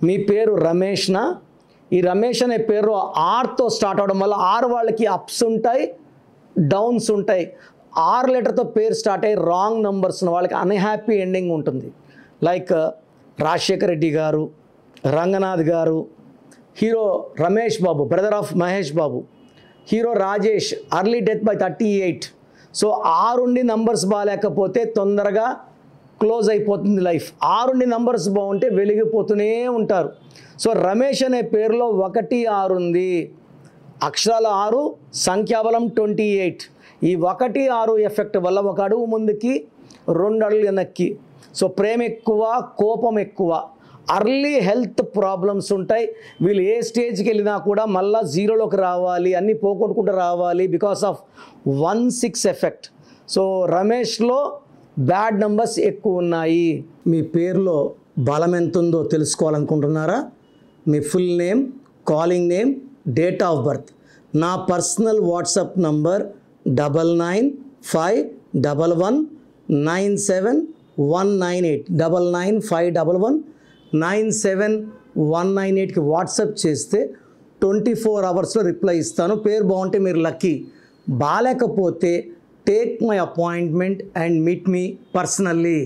మీ పేరు రమేష్నా? ఈ రమేష్ అనే పేరు ఆర్తో స్టార్ట్ అవడం వల్ల ఆర్ వాళ్ళకి అప్స్ ఉంటాయి, డౌన్స్ ఉంటాయి. ఆర్ లెటర్తో పేరు స్టార్ట్ అయ్యి రాంగ్ నంబర్స్ ఉన్న వాళ్ళకి అన్హ్యాపీ ఎండింగ్ ఉంటుంది. Like Rajasekhar Reddy garu, Ranganath garu, hero Ramesh Babu brother of Mahesh Babu, hero Rajesh early death by 38. So ఆరుండి నంబర్స్ బాగాలేకపోతే తొందరగా క్లోజ్ అయిపోతుంది లైఫ్. ఆరుండి నంబర్స్ బాగుంటే వెలిగిపోతూనే ఉంటారు. సో రమేష్ అనే పేరులో 1 6 ఉంది. అక్షరాల 6, సంఖ్యాబలం 28. ఈ 1 6 ఎఫెక్ట్ వల్ల ఒక అడుగు ముందుకి 2 అడుగులు వెనక్కి. సో ప్రేమ ఎక్కువ, కోపం ఎక్కువ, అర్లీ హెల్త్ ప్రాబ్లమ్స్ ఉంటాయి. వీళ్ళు ఏ స్టేజ్కి వెళ్ళినా కూడా మళ్ళీ జీరోలోకి రావాలి, అన్నీ పోగొట్టుకుంటూ రావాలి బికాస్ ఆఫ్ 1 6 ఎఫెక్ట్. సో రమేష్లో బ్యాడ్ నంబర్స్ ఎక్కువ ఉన్నాయి. మీ పేరులో బలం ఎంత ఉందో తెలుసుకోవాలనుకుంటున్నారా? మీ full name, calling name, date of birth. నా పర్సనల్ వాట్సాప్ నంబర్ 9951197198 9951197198కి వాట్సాప్ చేస్తే 24 అవర్స్లో రిప్లై ఇస్తాను. పేరు బాగుంటే మీరు లక్కీ, బాగాలేకపోతే take my appointment and meet me personally.